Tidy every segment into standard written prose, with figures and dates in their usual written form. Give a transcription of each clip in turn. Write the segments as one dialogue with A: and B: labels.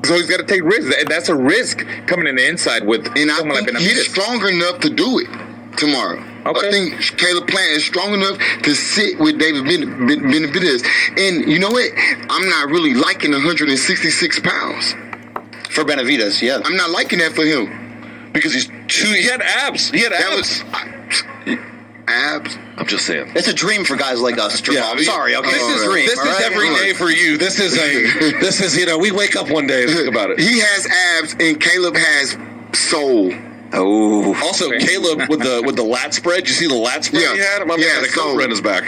A: So he's got to take risks. That's a risk coming in the inside with someone like Benividez.
B: He's strong enough to do it tomorrow.
A: Okay.
B: I think Caleb Plant is strong enough to sit with David Benividez. And you know what? I'm not really liking 166 pounds.
C: For Benividez, yeah.
B: I'm not liking that for him.
D: Because he had abs. He had abs.
B: Abs?
D: I'm just saying.
C: It's a dream for guys like us, Jamal. I'm sorry, okay?
D: This is
C: dream.
D: This is every day for you. This is we wake up one day and think about it.
B: He has abs and Caleb has soul.
C: Oh.
D: Also, Caleb with the lat spread. You see the lat spread he had? My man had a cobra in his back.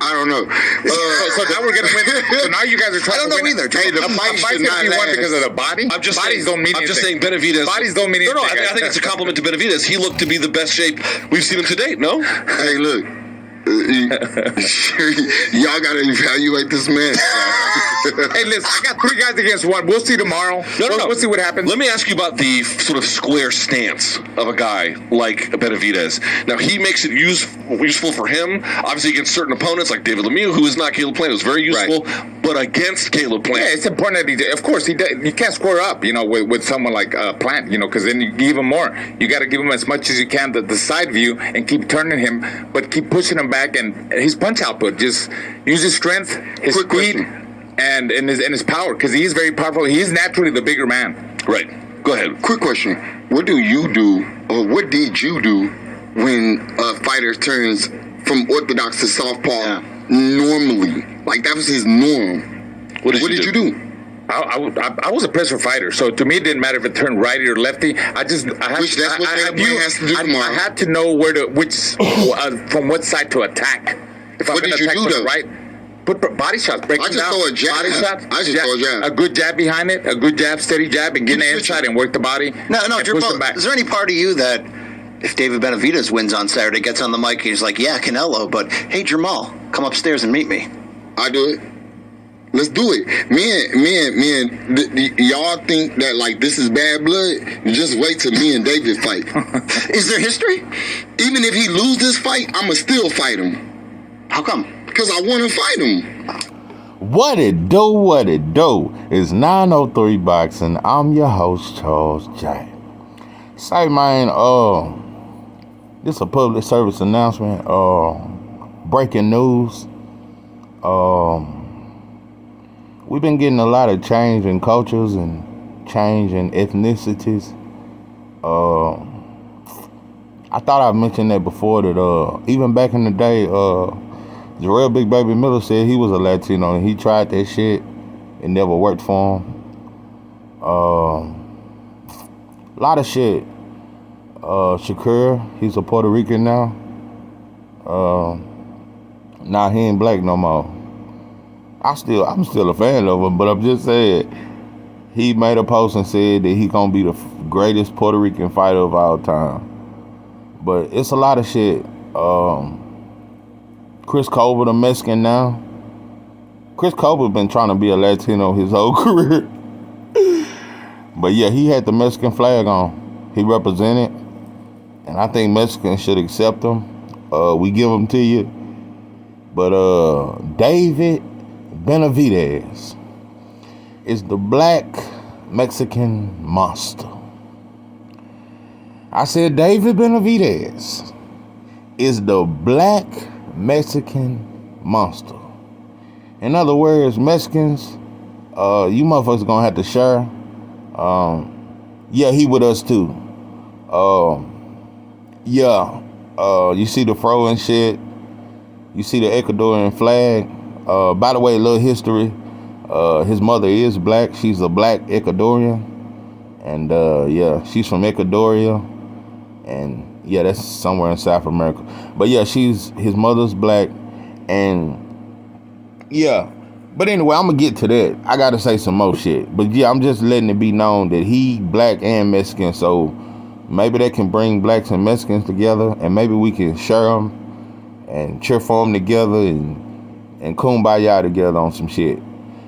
B: I don't know.
A: So now we're gonna win. So now you guys are trying to win.
B: Either. Hey, the fight should not last
A: because of the body. Bodies don't mean anything.
D: I'm just saying Benividez.
A: Bodies don't mean anything.
D: No, I think it's a compliment to Benividez. He looked to be the best shape we've seen him to date. No.
B: Hey, look. Y'all gotta evaluate this man.
A: Hey, listen, I got 3 guys against 1. We'll see tomorrow.
D: No.
A: We'll see what happens.
D: Let me ask you about the sort of square stance of a guy like Benividez. Now, he makes it useful for him, obviously against certain opponents like David Lemieux, who is not Caleb Plant. It was very useful, but against Caleb Plant.
A: Yeah, it's important that of course, you can't square up, with someone like Plant, because then you give him more. You got to give him as much as you can, the side view, and keep turning him, but keep pushing him back, and his punch output, just use his strength, his speed, and his power, because he is very powerful. He is naturally the bigger man.
D: Right. Go ahead.
B: Quick question. What do you do, or what did you do when a fighter turns from orthodox to southpaw normally? Like, that was his norm. What did you do?
A: I was a pressure fighter, so to me it didn't matter if it turned righty or lefty. I had to know from what side to attack. If
B: what did you do though?
A: Right, put body shots, break them down.
B: Throw a jab.
A: Body shots.
B: I just throw a jab.
A: A good jab behind it, a good jab, steady jab, and get in the inside and work the body.
C: No,
A: push them back.
C: Is there any part of you that, if David Benavidez wins on Saturday, gets on the mic, he's like, yeah, Canelo, but hey, Jamal, come upstairs and meet me?
B: I do it. Let's do it. Y'all think that like this is bad blood? Just wait till me and David fight.
C: Is there history?
B: Even if he lose this fight, I'ma still fight him.
C: How come?
B: Because I want to fight him.
E: What it do? It's 903 Boxing. I'm your host, Charles J. Say, man, this is a public service announcement. Breaking news. We've been getting a lot of change in cultures and change in ethnicities. I thought I mentioned that before, that even back in the day, Jarrell Big Baby Miller said he was a Latino and he tried that shit. It never worked for him. A lot of shit. Shakur, he's a Puerto Rican now. Now he ain't black no more. I'm still a fan of him, but I'm just saying, he made a post and said that he gonna be the greatest Puerto Rican fighter of all time. But it's a lot of shit. Chris Colbert, a Mexican now. Chris Colbert been trying to be a Latino his whole career. But yeah, he had the Mexican flag on. He represented, and I think Mexicans should accept him. We give him to you. But David Benividez is the black Mexican monster. I said David Benividez is the black Mexican monster. In other words, Mexicans, you motherfuckers gonna have to share. Yeah, he with us too. You see the fro and shit. You see the Ecuadorian flag. By the way, a little history. His mother is black. She's a black Ecuadorian. And she's from Ecuadoria. And yeah, that's somewhere in South America. But yeah, his mother's black. And yeah. But anyway, I'm gonna get to that. I gotta say some more shit. But yeah, I'm just letting it be known that he black and Mexican. So maybe that can bring blacks and Mexicans together. And maybe we can share them and cheer for them together and kumbaya together on some shit.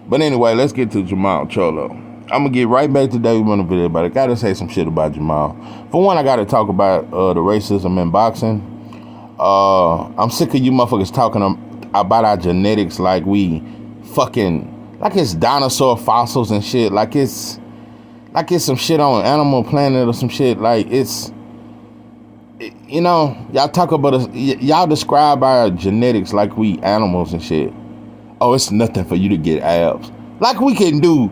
E: But anyway, let's get to Jamal Cholo. I'm gonna get right back to David Benividez, but I gotta say some shit about Jamal. For one, I gotta talk about the racism in boxing. I'm sick of you motherfuckers talking about our genetics like we fucking, like it's dinosaur fossils and shit. Like it's like it's some shit on Animal Planet or some shit. Like you know, y'all talk about us. Y'all describe our genetics like we animals and shit. Oh, it's nothing for you to get abs. Like we can do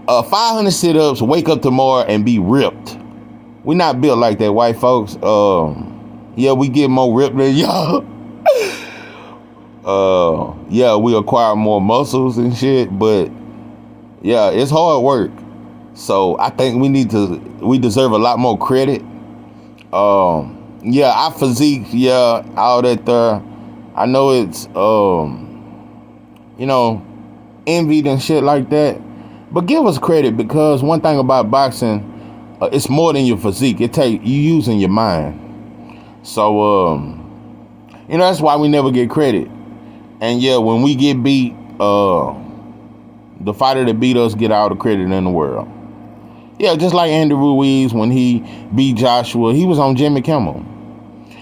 E: 500 sit-ups, wake up tomorrow and be ripped. We not built like that, white folks. Yeah, we get more ripped than y'all. Yeah, we acquire more muscles and shit, but yeah, it's hard work. So I think we deserve a lot more credit. Yeah, our physique, yeah, all that there. I know it's you know, envied and shit like that. But give us credit, because one thing about boxing, it's more than your physique. You using your mind. So you know, that's why we never get credit. And yeah, when we get beat, the fighter that beat us get all the credit in the world. Yeah, just like Andy Ruiz when he beat Joshua, he was on Jimmy Kimmel.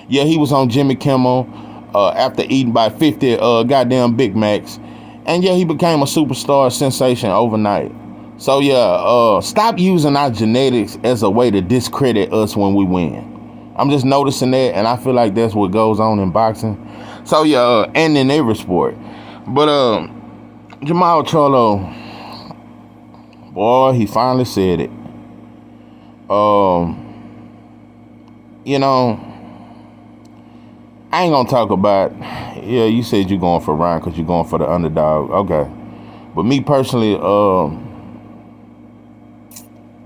E: Yeah, he was on Jimmy Kimmel after eating by 50 goddamn Big Macs. And yeah, he became a superstar sensation overnight. So yeah, stop using our genetics as a way to discredit us when we win. I'm just noticing that, and I feel like that's what goes on in boxing. So yeah, and in every sport. But Jamal Charlo, boy, he finally said it. You know, I ain't gonna talk about, yeah, you said you're going for Ryan because you're going for the underdog. Okay. But me personally,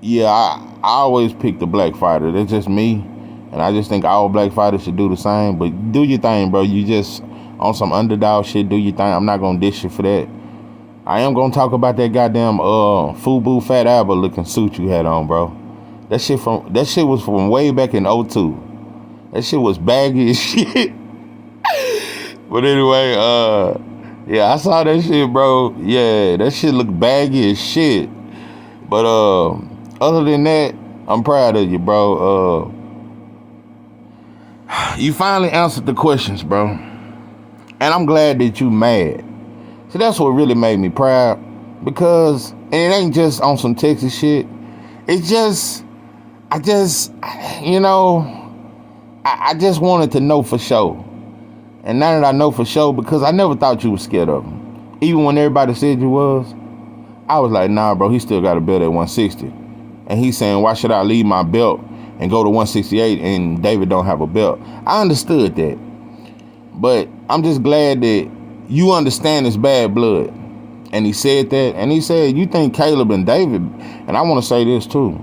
E: yeah, I always pick the black fighter. That's just me. And I just think all black fighters should do the same. But do your thing, bro. You just on some underdog shit, do your thing. I'm not gonna dish you for that. I am gonna talk about that goddamn FUBU Fat Albert looking suit you had on, bro. That shit was from way back in 02. That shit was baggy as shit. But anyway, yeah, I saw that shit, bro. Yeah, that shit looked baggy as shit. But other than that, I'm proud of you, bro. You finally answered the questions, bro. And I'm glad that you mad. See, that's what really made me proud. Because, and it ain't just on some Texas shit. It's just, you know, I just wanted to know for sure. And now that I know for sure, because I never thought you was scared of him. Even when everybody said you was, I was like, nah, bro, he still got a belt at 160. And he's saying, why should I leave my belt and go to 168 and David don't have a belt? I understood that. But I'm just glad that you understand his bad blood. And he said that. And he said, you think Caleb and David, and I want to say this too.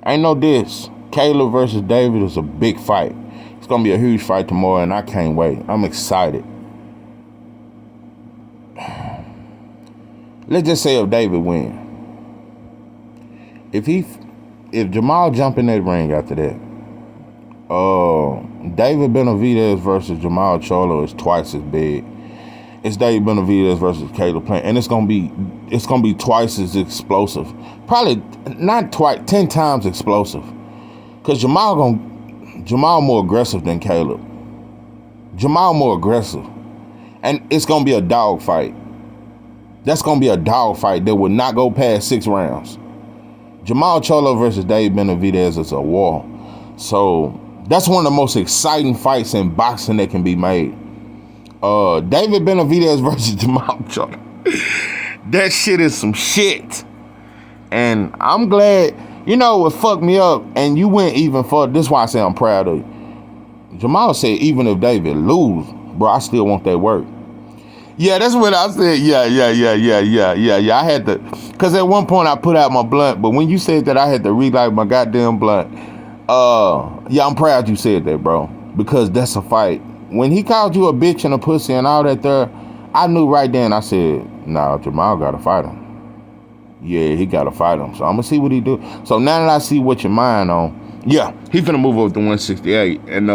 E: Ain't no diss. Caleb versus David is a big fight. It's going to be a huge fight tomorrow, and I can't wait. I'm excited. Let's just say if David win. If Jamal jump in that ring after that, David Benavidez versus Jamal Charlo is twice as big. It's David Benavidez versus Caleb Plant, and it's gonna be twice as explosive. Probably not twice, 10 times explosive. Cause Jamal more aggressive than Caleb. Jamal more aggressive, and it's gonna be a dog fight. That's gonna be a dog fight that will not go past 6 rounds. Jamal Charlo versus David Benavidez is a war. So that's one of the most exciting fights in boxing that can be made. David Benavidez versus Jamal Charlo. That shit is some shit. And I'm glad, you know what fucked me up, and you went even further. This is why I say I'm proud of you. Jamal said, even if David lose, bro, I still want that work. Yeah, that's what I said. Yeah. I had to, because at one point I put out my blunt, but when you said that I had to relight my goddamn blunt, yeah, I'm proud you said that, bro, because that's a fight. When he called you a bitch and a pussy and all that there, I knew right then, I said, nah, Jamal got to fight him. Yeah, he got to fight him. So I'm going to see what he do. So now that I see what your mind on, yeah, he finna move over to 168. And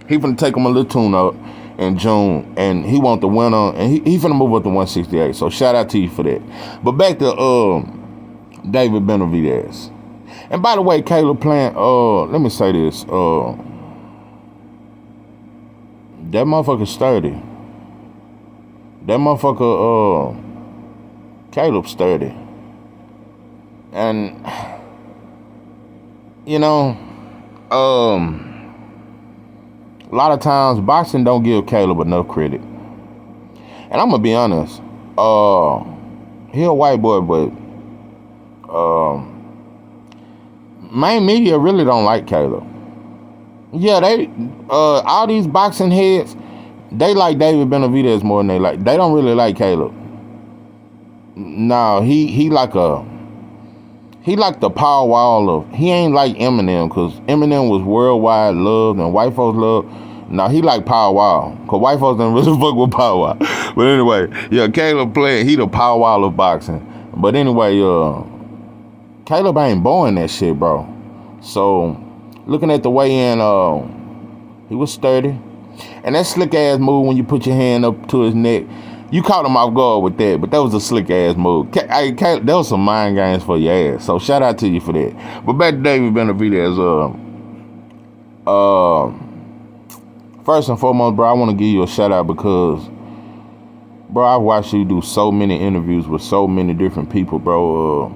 E: he finna take him a little tune up in June. And he want the winner. And he finna move up to 168. So shout out to you for that. But back to David Benavidez. And by the way, Caleb Plant, let me say this. That motherfucker's sturdy. That motherfucker, Caleb's sturdy. And you know, a lot of times boxing don't give Caleb enough credit. And I'm gonna be honest, he a white boy, but main media really don't like Caleb. Yeah, they all these boxing heads, they like David Benavidez more than they don't really like Caleb. No, he like the power wall of, he ain't like Eminem, because Eminem was worldwide loved and white folks loved. Now he like Power Wow, because white folks don't really fuck with Power Wow. But anyway, yeah, Caleb played, he the Power Wow of boxing. But anyway, Caleb ain't born that shit, bro. So, looking at the weigh-in, he was sturdy. And that slick ass move when you put your hand up to his neck, you caught him off guard with that, but that was a slick ass move. That was some mind games for your ass. So shout out to you for that. But back to David Benavidez, first and foremost, bro, I want to give you a shout out because, bro, I've watched you do so many interviews with so many different people, bro.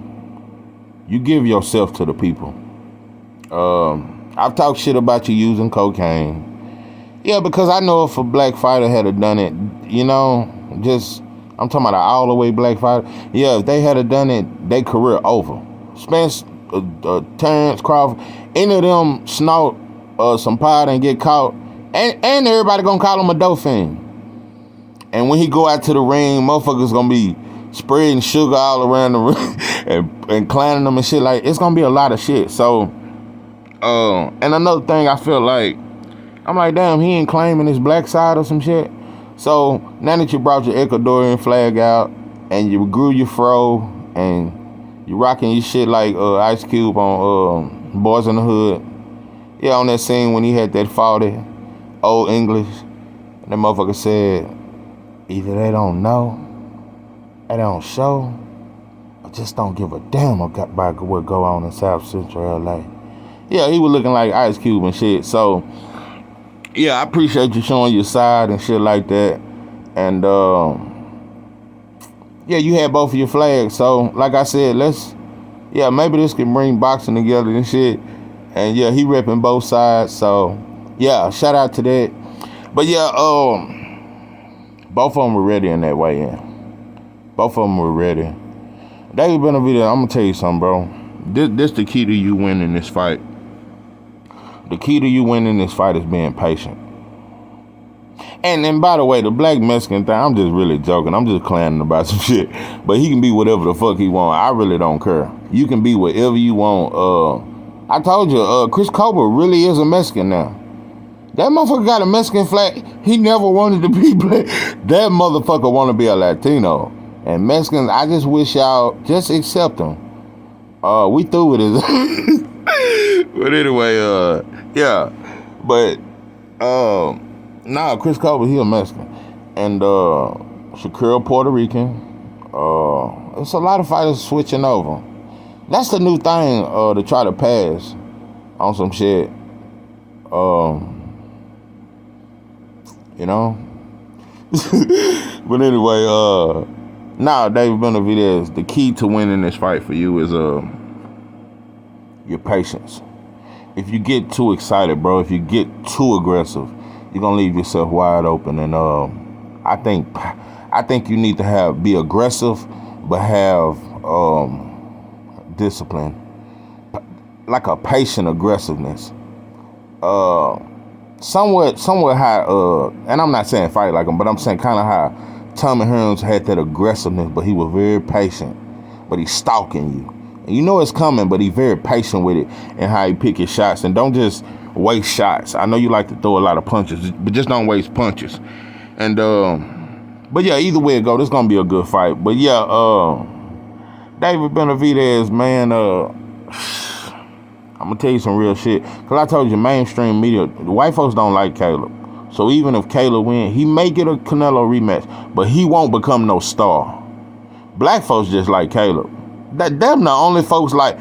E: You give yourself to the people. I've talked shit about you using cocaine. Yeah, because I know if a black fighter had done it, you know, I'm talking about an all the way black fighter. Yeah, if they had done it, their career over. Spence, Terrence Crawford, any of them snort some pot and get caught, and everybody gonna call him a dope fiend. And when he go out to the ring, motherfuckers gonna be spreading sugar all around the ring and clowning them and shit. Like, it's gonna be a lot of shit. So, and another thing, I feel like, I'm like, damn, he ain't claiming his black side or some shit. So now that you brought your Ecuadorian flag out and you grew your fro and you rocking your shit like Ice Cube on Boys in the Hood. Yeah, on that scene when he had that faulty old English, and that motherfucker said, either they don't know, they don't show, or just don't give a damn about what go on in South Central LA. Yeah, he was looking like Ice Cube and shit. So yeah, I appreciate you showing your side and shit like that. And yeah, you had both of your flags. So like I said, maybe this can bring boxing together and shit. And yeah, he repping both sides. So yeah, shout out to that. But yeah, both of them were ready in that way, yeah. Both of them were ready. David Benavidez, I'm gonna tell you something, bro. This the key to you winning this fight. The key to you winning this fight is being patient. And by the way, the black Mexican thing, I'm just really joking. I'm just clowning about some shit. But he can be whatever the fuck he want. I really don't care. You can be whatever you want. I told you, Chris Cobra really is a Mexican now. That motherfucker got a Mexican flag. He never wanted to be black. That motherfucker want to be a Latino. And Mexicans, I just wish y'all just accept them. We through with it. But anyway, yeah. But Chris Cobra, he a Mexican. And Shakur Puerto Rican. It's a lot of fighters switching over. That's the new thing to try to pass on some shit. You know? But anyway, David Benavidez, the key to winning this fight for you is your patience. If you get too excited, bro, if you get too aggressive, you're gonna leave yourself wide open. And I think you need to be aggressive, but have discipline, like a patient aggressiveness. Somewhat how, and I'm not saying fight like him, but I'm saying kind of how Tommy Hearns had that aggressiveness, but he was very patient, but he's stalking you. And you know it's coming, but he's very patient with it and how he pick his shots. And don't just waste shots. I know you like to throw a lot of punches, but just don't waste punches. And, but yeah, either way it go, this is going to be a good fight. But yeah, David Benavidez, man, I'm going to tell you some real shit. Because I told you, mainstream media, the white folks don't like Caleb. So even if Caleb win, he may get a Canelo rematch, but he won't become no star. Black folks just like Caleb. Them the only folks like,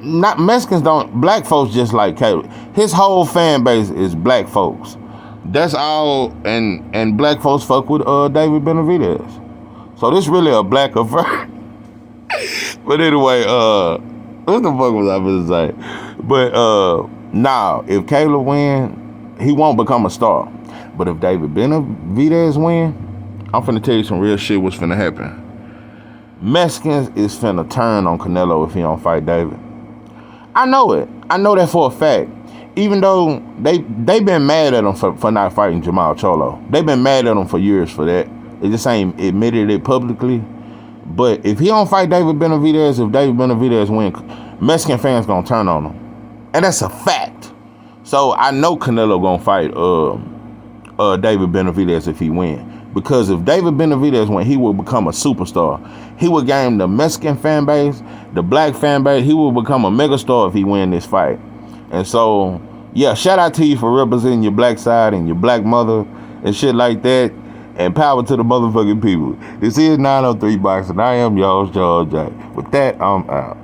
E: not Mexicans don't, black folks just like Caleb. His whole fan base is black folks. That's all, and black folks fuck with David Benavidez. So this really a black affair. But anyway, what the fuck was I supposed to say? But nah, if Caleb win, he won't become a star. But if David Benavidez win, I'm finna tell you some real shit what's finna happen. Mexicans is finna turn on Canelo if he don't fight David. I know it. I know that for a fact. Even though they been mad at him for not fighting Jamal Cholo. They've been mad at him for years for that. They just ain't admitted it publicly. But if he don't fight David Benavidez, if David Benavidez win, Mexican fans gonna turn on him. And that's a fact. So I know Canelo gonna fight David Benavidez if he win. Because if David Benavidez win, he will become a superstar. He will gain the Mexican fan base, the black fan base. He will become a megastar if he win this fight. And so, yeah, shout out to you for representing your black side and your black mother and shit like that. And power to the motherfucking people. This is 903 Boxing. I am y'all's George J. With that, I'm out.